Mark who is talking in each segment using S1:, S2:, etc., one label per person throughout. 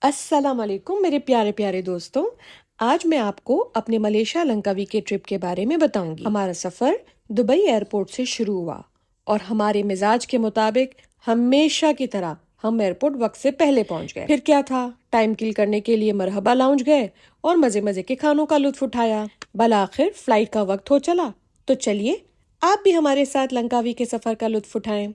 S1: السلام علیکم میرے پیارے پیارے دوستوں، آج میں آپ کو اپنے ملیشیا لنکاوی کے ٹرپ کے بارے میں بتاؤں گی۔ ہمارا سفر دبئی ایئرپورٹ سے شروع ہوا اور ہمارے مزاج کے مطابق ہمیشہ کی طرح ہم ایئرپورٹ وقت سے پہلے پہنچ گئے۔ پھر کیا تھا، ٹائم کل کرنے کے لیے مرحبا لاؤنج گئے اور مزے مزے کے کھانوں کا لطف اٹھایا۔ بالآخر فلائٹ کا وقت ہو چلا تو چلیے آپ بھی ہمارے ساتھ لنکاوی کے سفر کا لطف اٹھائیں۔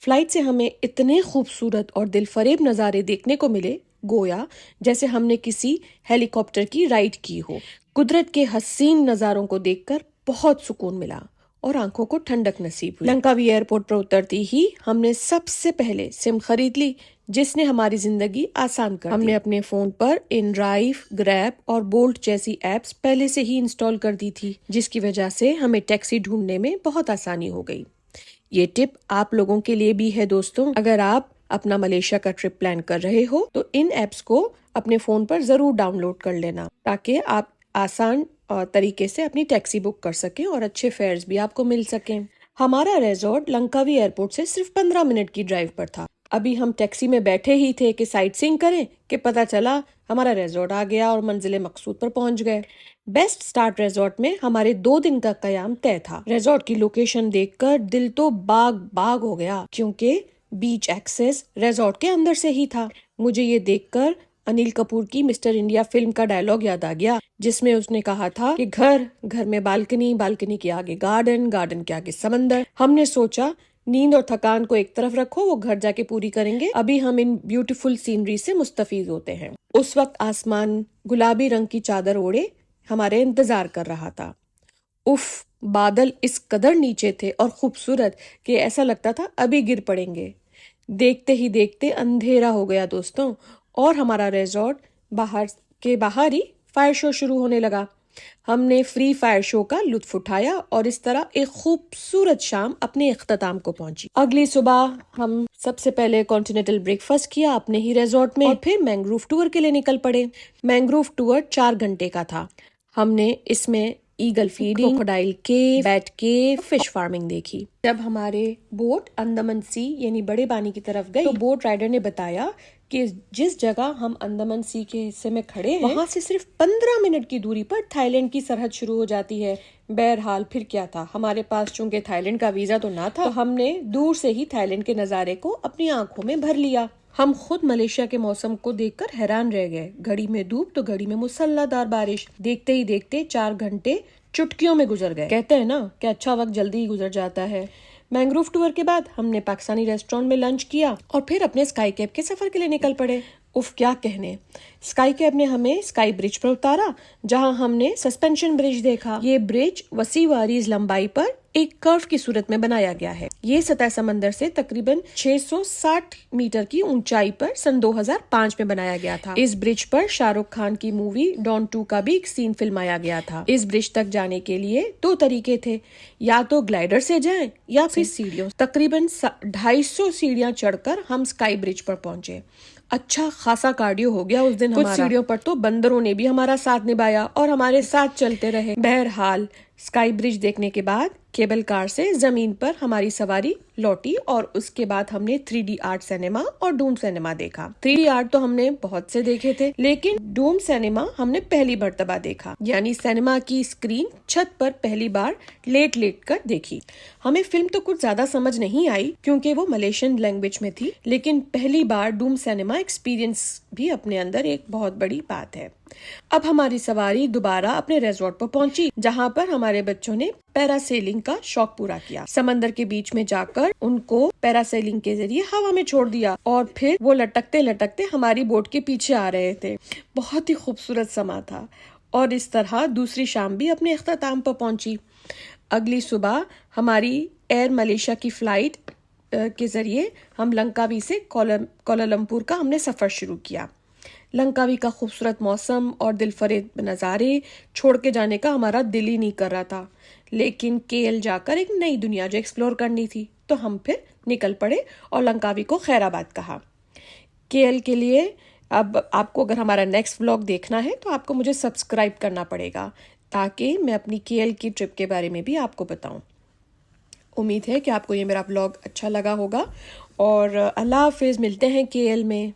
S1: فلائٹ سے ہمیں اتنے خوبصورت اور دل فریب نظارے دیکھنے کو ملے گویا جیسے ہم نے کسی ہیلی کاپٹر کی رائڈ کی ہو۔ قدرت کے حسین نظاروں کو دیکھ کر بہت سکون ملا اور آنکھوں کو ٹھنڈک نصیب ہوئی۔ لنکاوی ایئرپورٹ پر اترتی ہی ہم نے سب سے پہلے سم خرید لی جس نے ہماری زندگی آسان کر دی۔ ہم نے اپنے فون پر ان ڈرائیو، گریب اور بولٹ جیسی ایپس پہلے سے ہی انسٹال کر دی تھی جس کی وجہ سے ہمیں ٹیکسی ڈھونڈنے میں بہت آسانی ہو گئی۔ یہ ٹپ آپ لوگوں کے لیے بھی ہے دوستوں، اگر آپ اپنا ملیشیا کا ٹرپ پلان کر رہے ہو تو ان ایپس کو اپنے فون پر ضرور ڈاؤن لوڈ کر لینا تاکہ آپ آسان طریقے سے اپنی ٹیکسی بک کر سکیں اور اچھے فیئرز بھی آپ کو مل سکیں۔ ہمارا ریزورٹ لنکاوی ایئرپورٹ سے صرف 15 منٹ کی ڈرائیو پر تھا۔ ابھی ہم ٹیکسی میں بیٹھے ہی تھے کہ سائٹ سینگ کریں کہ پتہ چلا ہمارا ریزورٹ آ گیا اور منزل مقصود پر پہنچ گئے۔ بیسٹ سٹارٹ ریزورٹ میں ہمارے 2 دن کا قیام طے تھا۔ ریزورٹ کی لوکیشن دیکھ کر دل تو باغ باغ ہو گیا کیونکہ بیچ ایکسس ریزورٹ کے اندر سے ہی تھا۔ مجھے یہ دیکھ کر انیل کپور کی مسٹر انڈیا فلم کا ڈائلاگ یاد آ گیا جس میں اس نے کہا تھا کہ گھر میں بالکنی، بالکنی کے آگے گارڈن، گارڈن کے آگے سمندر۔ ہم نے سوچا نیند اور تھکان کو ایک طرف رکھو، وہ گھر جا کے پوری کریں گے، ابھی ہم ان بیوٹیفل سینری سے مستفید ہوتے ہیں۔ اس وقت آسمان گلابی رنگ کی چادر اوڑے ہمارے انتظار کر رہا تھا۔ اف، بادل اس قدر نیچے تھے اور خوبصورت کہ ایسا لگتا تھا ابھی گر پڑیں گے۔ دیکھتے ہی دیکھتے اندھیرا ہو گیا دوستوں اور ہمارا ریزورٹ باہر ہی فائر شو شروع ہونے لگا۔ ہم نے فری فائر شو کا لطف اٹھایا اور اس طرح ایک خوبصورت شام اپنے اختتام کو پہنچی۔ اگلی صبح ہم سب سے پہلے کانٹیننٹل بریک فاسٹ کیا اپنے ہی ریزورٹ میں اور پھر مینگروو ٹور کے لیے نکل پڑے۔ مینگروو ٹور 4 گھنٹے کا تھا۔ ہم نے اس میں ایگل فیڈنگ، کروکوڈائل کیو، بیٹ کیو، فش فارمنگ دیکھی۔ جب ہمارے بوٹ اندمان سی یعنی بڑے پانی کی طرف گئی تو بوٹ رائڈر نے بتایا کہ جس جگہ ہم اندمان سی کے حصے میں کھڑے ہیں وہاں سے صرف 15 منٹ کی دوری پر تھائی لینڈ کی سرحد شروع ہو جاتی ہے۔ بہرحال پھر کیا تھا، ہمارے پاس چونکہ تھائی لینڈ کا ویزا تو نہ تھا تو ہم نے دور سے ہی تھائی لینڈ کے نظارے کو اپنی آنکھوں میں بھر لیا۔ ہم خود ملیشیا کے موسم کو دیکھ کر حیران رہ گئے، گھڑی میں دھوپ تو گھڑی میں مسلح دار بارش۔ دیکھتے ہی دیکھتے 4 گھنٹے چٹکیوں میں گزر گئے۔ کہتے ہیں نا کہ اچھا وقت جلدی ہی گزر جاتا ہے۔ مینگروو ٹور کے بعد ہم نے پاکستانی ریسٹورینٹ میں لنچ کیا اور پھر اپنے اسکائی کیب کے سفر کے لیے نکل پڑے۔ کیا کہنے، اسکائی کیب نے ہمیں اسکائی برج پر اتارا جہاں ہم نے سسپینشن برج دیکھا۔ یہ برج وسیع و عریض لمبائی پر ایک کرو کی صورت میں بنایا گیا ہے۔ یہ سطح سمندر سے تقریباً 660 میٹر کی اونچائی پر سن 2005 میں بنایا گیا تھا۔ اس برج پر شاہ رخ خان کی مووی ڈان 2 کا بھی ایک سین فلمایا گیا تھا۔ اس برج تک جانے کے لیے 2 طریقے تھے، یا تو گلائڈر سے جائیں یا پھر سیڑھیوں۔ تقریباً 250 سیڑھیاں چڑھ کر ہم اسکائی برج پر پہنچے۔ اچھا خاصا کارڈیو ہو گیا اس دن ہمارا۔ کچھ سیڑھیوں پر تو بندروں نے بھی ہمارا ساتھ نبھایا اور ہمارے ساتھ چلتے رہے۔ بہرحال اسکائی برج دیکھنے کے بعد کیبل کار سے زمین پر ہماری سواری لوٹی اور اس کے بعد ہم نے 3D آرٹ سینما اور ڈوم سینما دیکھا۔ 3D آرٹ تو ہم نے بہت سے دیکھے تھے لیکن ڈوم سینما ہم نے پہلی مرتبہ دیکھا، یعنی سینما کی اسکرین چھت پر پہلی بار لیٹ کر دیکھی۔ ہمیں فلم تو کچھ زیادہ سمجھ نہیں آئی کیونکہ وہ ملیشین لینگویج میں تھی، لیکن پہلی بار ڈوم سینما ایکسپیرینس بھی اپنے اندر ایک بہت بڑی بات ہے۔ اب ہماری سواری دوبارہ اپنے ریزورٹ پر پہنچی جہاں پر ہمارے بچوں نے پیرا سیلنگ کا شوق پورا کیا۔ سمندر کے بیچ میں جا کر ان کو پیرا سیلنگ کے ذریعے ہوا میں چھوڑ دیا اور پھر وہ لٹکتے لٹکتے ہماری بوٹ کے پیچھے آ رہے تھے۔ بہت ہی خوبصورت سما تھا اور اس طرح دوسری شام بھی اپنے اختتام پر پہنچی۔ اگلی صبح ہماری ایئر ملیشیا کی فلائٹ کے ذریعے ہم لنکاوی سے کوالالمپور کا ہم نے سفر شروع کیا۔ لنکاوی کا خوبصورت موسم اور دل فریب نظارے چھوڑ کے جانے کا ہمارا دل ہی نہیں کر رہا تھا، لیکن KL جا کر ایک نئی دنیا جو ایکسپلور کرنی تھی تو ہم پھر نکل پڑے اور لنکاوی کو خیر آباد کہا۔ KL کے لیے اب آپ کو اگر ہمارا نیکسٹ ولاگ دیکھنا ہے تو آپ کو مجھے سبسکرائب کرنا پڑے گا تاکہ میں اپنی KL کی ٹرپ کے بارے میں بھی آپ کو بتاؤں۔ امید ہے کہ آپ کو یہ میرا ولاگ اچھا لگا ہوگا اور اللہ حافظ، ملتے ہیں KL میں۔